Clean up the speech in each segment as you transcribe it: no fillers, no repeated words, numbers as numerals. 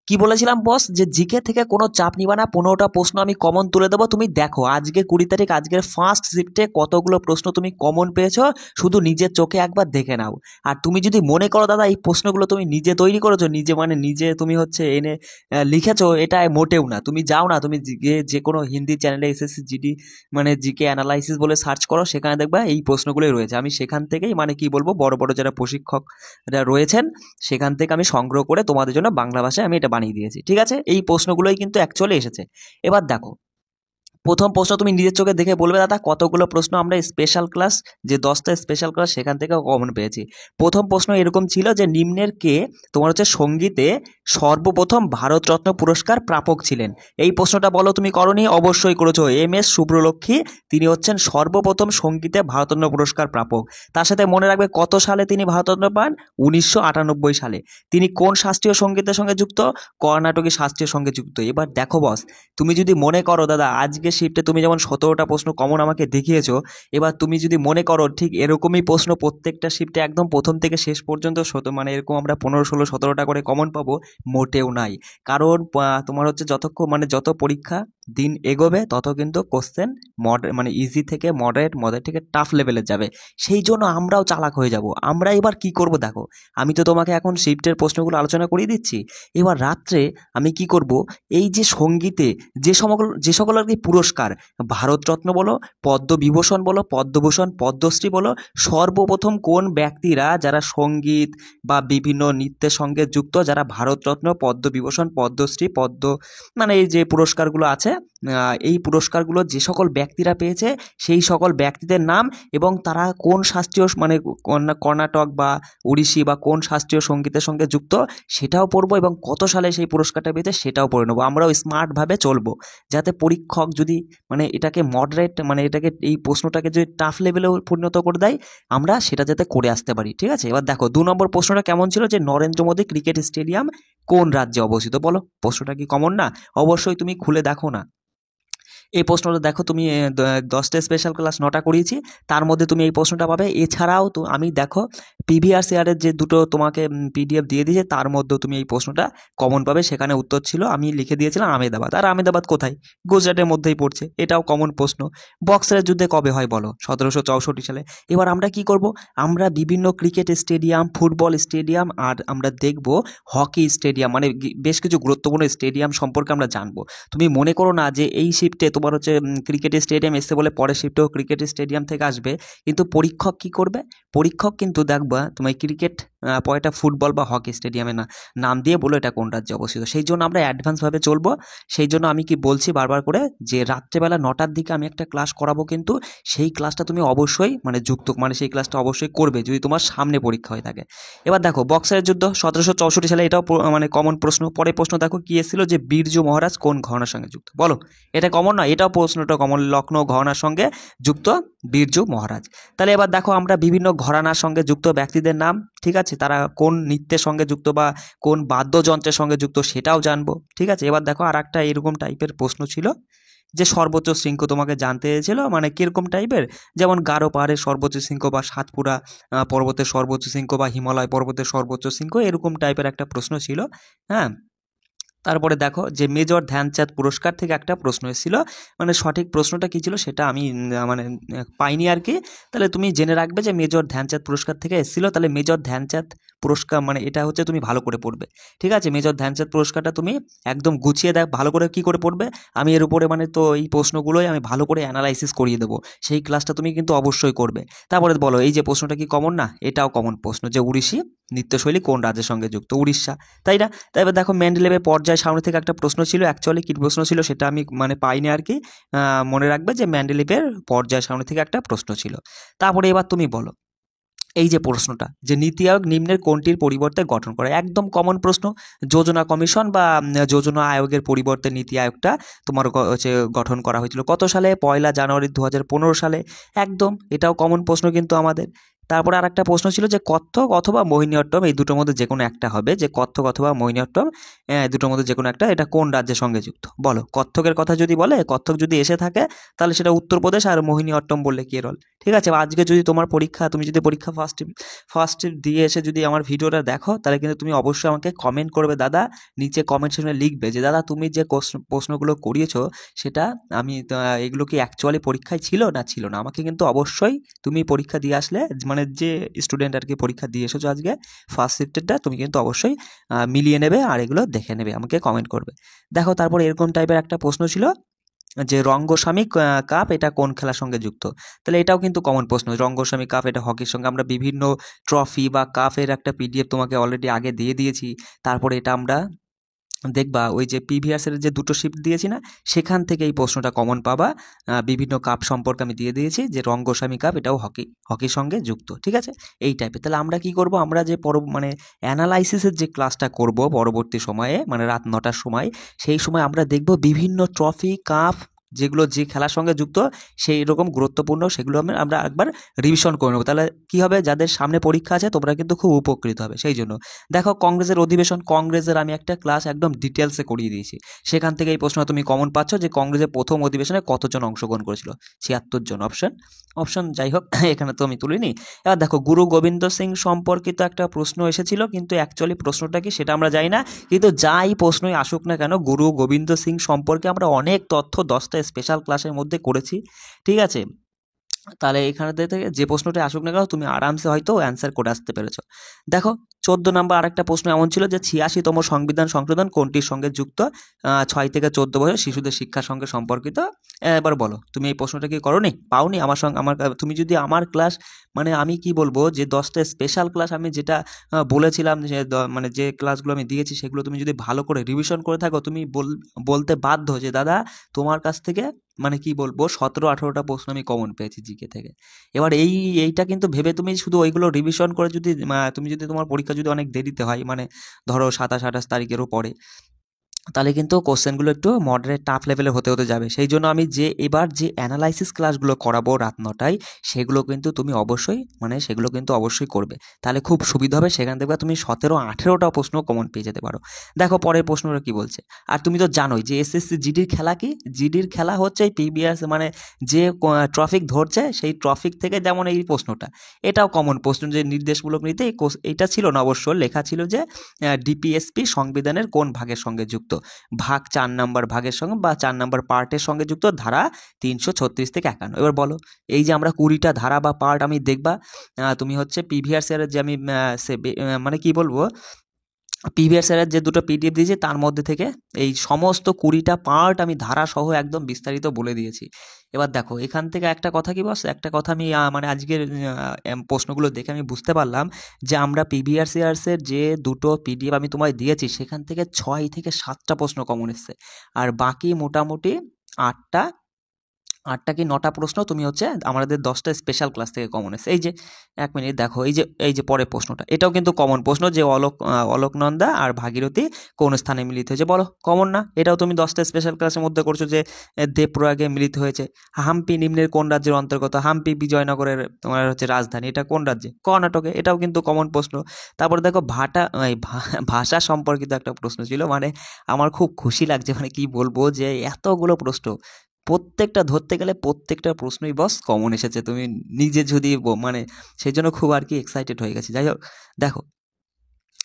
কি বলেছিলাম বস, যে জিকে থেকে কোনো চাপ নিবা না, 15টা প্রশ্ন আমি কমন তুলে দেবো। তুমি দেখো আজকে 20 তারিখ, আজকের ফার্স্ট শিফটে কতগুলো প্রশ্ন তুমি কমন পেয়েছো, শুধু নিজের চোখে একবার দেখে নাও। আর তুমি যদি মনে করো দাদা এই প্রশ্নগুলো তুমি নিজে তৈরি করেছো, নিজে মানে নিজে তুমি হচ্ছে এনে লিখেছো, এটা মোটেও না। তুমি যাও না, তুমি যে কোনো হিন্দি চ্যানেলে এসএসসি জিডি মানে জিকে অ্যানালাইসিস বলে সার্চ করো, সেখানে দেখবা এই প্রশ্নগুলোই রয়েছে। আমি সেখান থেকেই মানে কি বলবো, বড় বড় যারা প্রশিক্ষক রয়েছেন সেখান থেকে আমি সংগ্রহ করে তোমাদের জন্য বাংলা ভাষায় আমি এটা বানিয়ে দিয়েছি। ঠিক আছে, এই প্রশ্নগুলোই কিন্তু অ্যাকচুয়ালি এসেছে। এবার দেখো, প্রথম প্রশ্ন তুমি নিজের চোখে দেখে বলবে দাদা কতগুলো প্রশ্ন আমরা স্পেশাল ক্লাস, যে 10টা স্পেশাল ক্লাস সেখান থেকে কমন পেয়েছি। প্রথম প্রশ্ন এরকম ছিল যে নিম্নের কে তোমার হচ্ছে সঙ্গীতে সর্বপ্রথম ভারতরত্ন পুরস্কার প্রাপক ছিলেন। এই প্রশ্নটা বলো তুমি করনি? অবশ্যই করেছো। MS শুভ্রলক্ষ্মী, তিনি হচ্ছেন সর্বপ্রথম সঙ্গীতে ভারতরত্ন পুরস্কার প্রাপক। তার সাথে মনে রাখবে কত সালে তিনি ভারতরত্ন পান? 1998 সালে। তিনি কোন শাস্ত্রীয় সঙ্গীতের সঙ্গে যুক্ত? কর্ণাটকী শাস্ত্রীয় সঙ্গে যুক্ত। এবার দেখো বস, তুমি যদি মনে করো দাদা আজকে শিফটে তুমি যেমন 17টা প্রশ্ন কমন আমাকে দেখিয়েছো, এবার তুমি যদি মনে করো ঠিক এরকমই প্রশ্ন প্রত্যেকটা শিফটে একদম প্রথম থেকে শেষ পর্যন্ত মানে এরকম আমরা 15, 16, 17টা করে কমন পাবো, মোটেও নাই। কারণ তোমার হচ্ছে যতক্ষণ মানে যত পরীক্ষা দিন এগোবে তত কিন্তু কোশ্চেন মানে ইজি থেকে মডারেট, মডারেট থেকে টাফ লেভেলের যাবে। সেই জন্য আমরাও চালাক হয়ে যাব। আমরা এবার কি করব দেখো, আমি তো তোমাকে এখন শিফটের প্রশ্নগুলো আলোচনা করিয়ে দিচ্ছি। এবার রাত্রে আমি কি করব, এই যে সঙ্গীতে যে সকল আর কি পুরস্কার, ভারতরত্ন বলো, পদ্মবিভূষণ বলো, পদ্মভূষণ, পদ্মশ্রী বলো, সর্বপ্রথম কোন ব্যক্তিরা যারা সঙ্গীত বা বিভিন্ন নৃত্যের সঙ্গে যুক্ত, যারা ভারতরত্ন, পদ্মবিভূষণ, পদ্মশ্রী, মানে এই যে পুরস্কারগুলো আছে, এই পুরস্কারগুলো যে সকল ব্যক্তিরা পেয়েছে সেই সকল ব্যক্তিদের নাম এবং তারা কোন শাস্ত্রীয় মানে কর্ণাটক বা ওড়িশি বা কোন শাস্ত্রীয় সঙ্গীতের সঙ্গে যুক্ত সেটাও পড়বো, এবং কত সালে সেই পুরস্কারটা পেয়েছে সেটাও পড়ে নেবো। আমরাও স্মার্টভাবে চলবো, যাতে পরীক্ষক যদি মানে এটাকে মডারেট মানে এটাকে এই প্রশ্নটাকে যদি টাফ লেভেলেও পরিণত করে দেয়, আমরা সেটা যাতে করে আসতে পারি। ঠিক আছে, এবার দেখো 2 নম্বর প্রশ্নটা কেমন ছিল, যে নরেন্দ্র মোদী ক্রিকেট স্টেডিয়াম কোন রাজ্যে অবস্থিত? বলো, প্রশ্নটা কি কমন না? অবশ্যই তুমি খুলে দেখো না। এই প্রশ্নটা দেখো, তুমি 10টা স্পেশাল ক্লাস 9টা করিয়েছি, তার মধ্যে তুমি এই প্রশ্নটা পাবে। এছাড়াও তো আমি দেখো প্রিভিয়াস ইয়ারের যে দুটো তোমাকে PDF দিয়ে দিয়েছে, তার মধ্যেও তুমি এই প্রশ্নটা কমন পাবে। সেখানে উত্তর ছিল, আমি লিখে দিয়েছিলাম আহমেদাবাদ। আর আহমেদাবাদ কোথায়? গুজরাটের মধ্যেই পড়ছে। এটাও কমন প্রশ্ন। বক্সারের যুদ্ধে কবে হয় বলো? 1764 সালে। এবার আমরা কি করব, আমরা বিভিন্ন ক্রিকেট স্টেডিয়াম, ফুটবল স্টেডিয়াম, আর আমরা দেখব হকি স্টেডিয়াম, মানে বেশ কিছু গুরুত্বপূর্ণ স্টেডিয়াম সম্পর্কে আমরা জানবো। তুমি মনে করো না যে এই শিফটে তোমার হচ্ছে ক্রিকেট স্টেডিয়াম এসছে বলে পরের শিফটেও ক্রিকেট স্টেডিয়াম থেকে আসবে। কিন্তু পরীক্ষক কি করবে, পরীক্ষক কিন্তু দেখবা তোমার ক্রিকেট পরেটা ফুটবল বা হকি স্টেডিয়ামে না নাম দিয়ে বলো এটা কোন রাজ্যে অবস্থিত। সেই জন্য আমরা অ্যাডভান্সভাবে চলবো। সেই জন্য আমি কি বলছি বারবার করে, যে রাত্রেবেলা 9টার দিকে আমি একটা ক্লাস করাবো, কিন্তু সেই ক্লাসটা তুমি অবশ্যই মানে যুক্ত মানে সেই ক্লাসটা অবশ্যই করবে যদি তোমার সামনে পরীক্ষা হয়ে থাকে। এবার দেখো বক্সারের যুদ্ধ 1764 সালে, এটাও মানে কমন প্রশ্ন। পরের প্রশ্ন দেখো কি এসেছিল, যে বীরজু মহারাজ কোন ঘরানার সঙ্গে যুক্ত? বলো, এটা কমন না? এটাও প্রশ্নটা কমন, লখনৌ ঘরানার সঙ্গে যুক্ত বীরজু মহারাজ। তাহলে এবার দেখো আমরা বিভিন্ন ঘরানার সঙ্গে যুক্ত ব্যক্তিদের নাম, ঠিক আছে, তারা কোন নৃত্যের সঙ্গে যুক্ত বা কোন বাদ্যযন্ত্রের সঙ্গে যুক্ত সেটাও জানবো। ঠিক আছে, এবার দেখো আর একটা এরকম টাইপের প্রশ্ন ছিল, যে সর্বোচ্চ শৃঙ্গ তোমাকে জানতে চেয়েছিল, মানে কিরকম টাইপের, যেমন গারো পাহাড়ের সর্বোচ্চ শৃঙ্গ বা সাতপুরা পর্বতের সর্বোচ্চ শৃঙ্গ বা হিমালয় পর্বতের সর্বোচ্চ শৃঙ্গ, এরকম টাইপের একটা প্রশ্ন ছিল। হ্যাঁ, তারপরে দেখো যে মেজর ধ্যানচাঁদ পুরস্কার থেকে একটা প্রশ্ন এসেছিল, মানে সঠিক প্রশ্নটা কী ছিল সেটা আমি মানে পাইনি আর কি। তাহলে তুমি জেনে রাখবে যে মেজর ধ্যানচাঁদ পুরস্কার থেকে এসেছিলো। তাহলে মেজর ধ্যানচাঁদ পুরস্কার মানে এটা হচ্ছে তুমি ভালো করে পড়বে। ঠিক আছে, মেজর ধ্যানচাঁদ পুরস্কারটা তুমি একদম গুছিয়ে দেখ ভালো করে, কী করে পড়বে আমি এর উপরে মানে তো এই প্রশ্নগুলোই আমি ভালো করে অ্যানালাইসিস করিয়ে দেবো। সেই ক্লাসটা তুমি কিন্তু অবশ্যই করবে। তারপরে বলো, এই যে প্রশ্নটা কি কমন না? এটাও কমন প্রশ্ন, যে ওড়িশি নৃত্যশৈলী কোন রাজ্যের সঙ্গে যুক্ত? উড়িষ্যা, তাই না? তাই এবার দেখো মেন্ডেলেভের পর্যায় সারণী থেকে একটা প্রশ্ন ছিল, অ্যাকচুয়ালি কী প্রশ্ন ছিল সেটা আমি মানে পাইনি আর কি। মনে রাখবে যে মেন্ডেলেভের পর্যায় সারণী থেকে একটা প্রশ্ন ছিল। তারপরে এবার তুমি বলো, এই যে প্রশ্নটা, যে নীতি আয়োগ নিম্নের কোনটির পরিবর্তে গঠন করে? একদম কমন প্রশ্ন। যোজনা কমিশন বা যোজনা আয়োগের পরিবর্তে নীতি আয়োগটা তোমার হচ্ছে গঠন করা হয়েছিল কত সালে? 1 জানুয়ারি 2015 সালে। একদম, এটাও কমন প্রশ্ন কিন্তু আমাদের। তারপরে আর একটা প্রশ্ন ছিল যে কত্থক অথবা মোহিনীঅট্টম এই দুটোর মধ্যে যে কোনো একটা হবে, যে কত্থক অথবা মোহিনীঅট্টম দুটোর মধ্যে যে কোনো একটা, এটা কোন রাজ্যের সঙ্গে যুক্ত? বলো। কত্থকের কথা যদি বলে, কত্থক যদি এসে থাকে তাহলে সেটা উত্তরপ্রদেশ, আর মোহিনীঅট্টম বললে কেরল। ঠিক আছে, আজকে যদি তোমার পরীক্ষা, তুমি যদি পরীক্ষা ফার্স্ট দিয়ে এসে যদি আমার ভিডিওটা দেখো, তাহলে কিন্তু তুমি অবশ্যই আমাকে কমেন্ট করবে দাদা, নিচে কমেন্ট সেকশনে লিখবে যে দাদা তুমি যে প্রশ্নগুলো করিয়েছো সেটা আমি এগুলো কি অ্যাকচুয়ালি পরীক্ষায় ছিল না ছিল না। আমাকে কিন্তু অবশ্যই তুমি পরীক্ষা দিয়ে আসলে, মানে যে স্টুডেন্ট আর কি পরীক্ষা দিয়ে এসেছো আজকে ফার্স্ট শিফটেরটা, তুমি কিন্তু অবশ্যই মিলিয়ে নেবে আর এগুলো দেখে নেবে, আমাকে কমেন্ট করবে। দেখো তারপর এরকম টাইপের একটা প্রশ্ন ছিল যে রঙ্গস্বামী কাপ এটা কোন খেলার সঙ্গে যুক্ত? তাহলে এটাও কিন্তু কমন প্রশ্ন। রঙ্গস্বামী কাপ এটা হকির সঙ্গে, আমরা বিভিন্ন ট্রফি বা কাপের একটা পিডিএফ তোমাকে অলরেডি আগে দিয়ে দিয়েছি। তারপরে এটা আমরা দেখবা ওই যে প্রিভিয়াসের যে দুটো শিফট দিয়েছি না, সেখান থেকে এই প্রশ্নটা কমন পাবা। বিভিন্ন কাপ সম্পর্কে আমি দিয়ে দিয়েছি, যে রঙ্গস্বামী কাপ এটাও হকির সঙ্গে যুক্ত। ঠিক আছে, এই টাইপের। তাহলে আমরা কি করব, আমরা যে মানে অ্যানালাইসিসের যে ক্লাসটা করব পরবর্তী সময়ে, মানে রাত 9টার সময়, সেই সময় আমরা দেখব বিভিন্ন ট্রফি কাপ যেগুলো যে খেলার সঙ্গে যুক্ত সেই রকম গুরুত্বপূর্ণ, সেগুলো আমরা একবার রিভিশন করে নেবো। তাহলে কি হবে, যাদের সামনে পরীক্ষা আছে তোমরা কিন্তু খুব উপকৃত হবে। সেই জন্য দেখো কংগ্রেসের অধিবেশন, কংগ্রেসের আমি একটা ক্লাস একদম ডিটেলসে করিয়ে দিয়েছি। সেখান থেকে এই প্রশ্ন তুমি কমন পাচ্ছ যে কংগ্রেসের প্রথম অধিবেশনে কতজন অংশগ্রহণ করেছিল? 76 জন। অপশন যাই হোক এখানে তো আমি তুলিনি। এবার দেখো গুরু গোবিন্দ সিং সম্পর্কিত একটা প্রশ্ন এসেছিল, কিন্তু অ্যাকচুয়ালি প্রশ্নটা কি সেটা আমরা জানি না, কিন্তু যাই প্রশ্নই আসুক না কেন গুরু গোবিন্দ সিং সম্পর্কে আমরা অনেক তথ্য 10টা স্পেশাল ক্লাসের মধ্যে করেছি। ঠিক আছে, তাহলে এখানে থেকে যে প্রশ্নটা আসুক না কেন তুমি আরামসে হয়তো অ্যান্সার করে আসতে পেরেছো। দেখো 14 নম্বর আরেকটা প্রশ্ন এমন ছিল যে 86তম সংবিধান সংশোধন কোনটির সঙ্গে যুক্ত? 6 থেকে 14 বছর শিশুদের শিক্ষার সঙ্গে সম্পর্কিত। এবার বলো, তুমি এই প্রশ্নটা কি করোনি, পাওনি? আমার সঙ্গে তুমি যদি আমার ক্লাস, মানে আমি কি বলবো, যে 10টা স্পেশাল ক্লাস আমি যেটা বলেছিলাম, যে মানে যে ক্লাসগুলো আমি দিয়েছি সেগুলো তুমি যদি ভালো করে রিভিশন করে থাকো, তুমি বলতে বাধ্য যে দাদা তোমার কাছ থেকে, মানে কি বলবো, 17-18টা প্রশ্ন আমি কমন পেয়েছি জিকে থেকে। এবার এইটা কিন্তু ভেবে তুমি শুধু ওইগুলো রিভিশন করে যদি তুমি যদি তোমার পরীক্ষা যদি অনেক দেরিতে হয়, মানে ধরো 27-28 তারিখেরও পরে, তাহলে কিন্তু কোশ্চেনগুলো একটু মডারেট টাফ লেভেলের হতে যাবে। সেই জন্য আমি যে এবার যে অ্যানালাইসিস ক্লাসগুলো করাবো রাত 9টায়, সেগুলো কিন্তু তুমি অবশ্যই, মানে সেগুলো কিন্তু অবশ্যই করবে, তাহলে খুব সুবিধা হবে। সেখান থেকে তুমি 17-18টা প্রশ্ন কমন পেয়ে যেতে পারো। দেখো পরের প্রশ্নটা কি বলছে। আর তুমি তো জানোই যে এসএসসি জিডির খেলা কি, জিডির খেলা হচ্ছে এই পিবিএস, মানে যে ট্রফিক ধরছে সেই ট্রফিক থেকে, যেমন এই প্রশ্নটা, এটাও কমন প্রশ্ন, যে নির্দেশমূলক নীতি, এটা ছিল না অবশ্য, লেখা ছিল যে ডিপিএসপি সংবিধানের কোন ভাগের সঙ্গে যুক্ত? ভাগ 4 নম্বর ভাগের সঙ্গে বা 4 নম্বর পার্টের সঙ্গে যুক্ত, ধারা 336 থেকে 51। এবার বলো, এই যে আমরা 20টা ধারা বা পার্ট আমি দেখবা, তুমি হচ্ছে প্রিভিয়াস ইয়ারের যে আমি মানে কি বলবো, প্রিভিয়াস ইয়ারের যে দুটো পিডিএফ দিয়েছি তার মধ্যে থেকে এই সমস্ত 20টা পার্ট আমি ধারা সহ একদম বিস্তারিত বলে দিয়েছি। এবার দেখো এখান থেকে একটা কথা কি বস, একটা কথা আমি মানে আজকের প্রশ্নগুলো দেখে আমি বুঝতে পারলাম যে আমরা প্রিভিয়াস ইয়ার্সের যে দুটো পিডিএফ আমি তোমায় দিয়েছি সেখান থেকে 6 থেকে 7টা প্রশ্ন কমন এসছে, আর বাকি মোটামুটি 8টা কি 9টা প্রশ্ন তুমি হচ্ছে আমাদের 10টা স্পেশাল ক্লাস থেকে কমন এসেছে। এই যে 1 মিনিট দেখো, এই যে পরের প্রশ্নটা, এটাও কিন্তু কমন প্রশ্ন, যে অলোকনন্দা আর ভাগীরথী কোন স্থানে মিলিত হয়েছে? বলো, কমন না? এটাও তুমি 10টা স্পেশাল ক্লাসের মধ্যে করছো, যে দেবপ্রয়াগে মিলিত হয়েছে। হাম্পি নিম্নের কোন রাজ্যের অন্তর্গত? হাম্পি বিজয়নগরের তোমার হচ্ছে রাজধানী, এটা কোন রাজ্যে? কর্ণাটকে। এটাও কিন্তু কমন প্রশ্ন। তারপরে দেখো ভাষা সম্পর্কিত একটা প্রশ্ন ছিল, মানে আমার খুব খুশি লাগছে, মানে কি বলবো, যে এতগুলো প্রশ্ন প্রত্যেকটা ধরতে গেলে প্রত্যেকটা প্রশ্নই বস কমন এসেছে। তুমি নিজে যদি মানে সেই জন্য খুব আর কি এক্সাইটেড হয়ে গেছি। যাই হোক, দেখো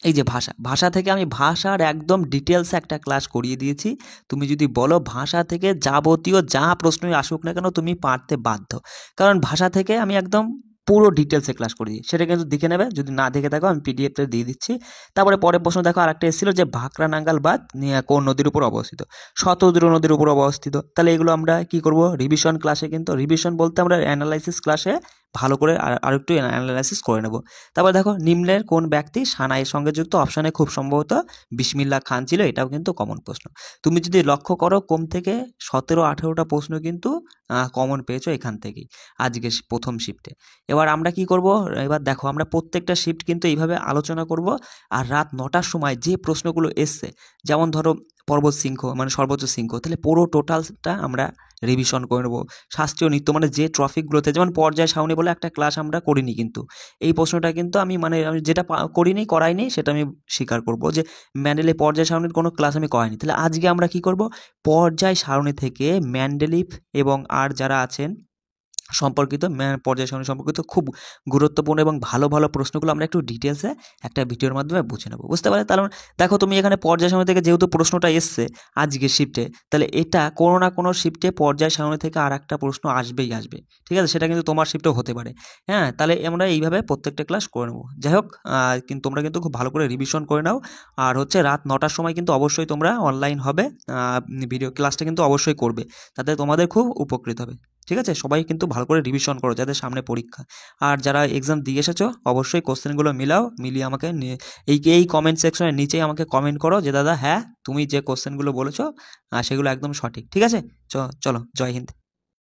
এই যে ভাষা থেকে আমি ভাষার একদম ডিটেলসে একটা ক্লাস করিয়ে দিয়েছি। তুমি যদি বলো ভাষা থেকে যাবতীয় যা প্রশ্নই আসুক না কেন তুমি পারতে বাধ্য, কারণ ভাষা থেকে আমি একদম পুরো ডিটেলসে ক্লাস করে দিই। সেটা কিন্তু দেখে নেবে, যদি না দেখে থাকো আমি পিডিএফটা দিয়ে দিচ্ছি। তারপরে পরের প্রশ্ন দেখো, আরেকটা এসেছিল যে ভাকরা নাঙ্গাল বাঁধ কোন নদীর উপর অবস্থিত? শতদ্রু নদীর উপর অবস্থিত। তাহলে এগুলো আমরা কি করব, রিভিশন ক্লাসে, কিন্তু রিভিশন বলতে আমরা অ্যানালাইসিস ক্লাসে ভালো করে আর একটু অ্যানালাইসিস করে নেব। তারপর দেখো নিম্নের কোন ব্যক্তি সানাইয়ের সঙ্গে যুক্ত? অপশানে খুব সম্ভবত বিসমিল্লাহ খান ছিল, এটাও কিন্তু কমন প্রশ্ন। তুমি যদি লক্ষ্য করো কম থেকে 17-18টা প্রশ্ন কিন্তু কমন পেয়েছো এখান থেকেই আজকে প্রথম শিফটে। এবার আমরা কি করব, এবার দেখো আমরা প্রত্যেকটা শিফট কিন্তু এইভাবে আলোচনা করব, আর রাত 9টার সময় যে প্রশ্নগুলো এসছে, যেমন ধরো পর্বত শৃঙ্গ মানে সর্বোচ্চ শৃঙ্গ, তাহলে পুরো টোটালটা আমরা রিভিশন করে নেবো। শাস্ত্রীয় নৃত্য মানে যে ট্রফিকগুলোতে, যেমন পর্যায় সারণী বলে একটা ক্লাস আমরা করিনি, কিন্তু এই প্রশ্নটা কিন্তু আমি আমি যেটা করাইনি সেটা আমি স্বীকার করব যে ম্যান্ডেলিভ পর্যায় সারণীর কোনো ক্লাস আমি করাইনি। তাহলে আজকে আমরা কি করব, পর্যায় সারণী থেকে ম্যান্ডেলিভ এবং আর যারা আছেন সম্পর্কিত পর্যায় সারণী সম্পর্কিত খুব গুরুত্বপূর্ণ এবং ভালো ভালো প্রশ্নগুলো আমরা একটু ডিটেলসে একটা ভিডিওর মাধ্যমে বুঝে নেবো, বুঝতে পারলে? তাহলে দেখো তুমি এখানে পর্যায় সারণী থেকে যেহেতু প্রশ্নটা এসছে আজকে শিফটে, তাহলে এটা কোনো না কোনো শিফটে পর্যায় সারণী থেকে আর একটা প্রশ্ন আসবেই আসবে, ঠিক আছে? সেটা কিন্তু তোমার শিফটেও হতে পারে। হ্যাঁ, তাহলে আমরা এইভাবে প্রত্যেকটা ক্লাস করে নেবো। যাই হোক, কিন্তু তোমরা কিন্তু খুব ভালো করে রিভিশন করে নাও। আর হচ্ছে রাত 9টার সময় কিন্তু অবশ্যই তোমরা অনলাইন হবে, ভিডিও ক্লাসটা কিন্তু অবশ্যই করবে, তাতে তোমাদের খুব উপকৃত হবে। ঠিক আছে, সবাই কিন্তু ভালো করে রিভিশন করো যাদের সামনে পরীক্ষা। আর যারা এক্সাম দিয়ে এসেছো অবশ্যই কোশ্চেনগুলো মিলিয়ে আমাকে এই কমেন্ট সেকশনের নিচেই আমাকে কমেন্ট করো যে দাদা হ্যাঁ তুমি যে কোশ্চেনগুলো বলেছো সেগুলো একদম সঠিক। ঠিক আছে, চলো জয় হিন্দ।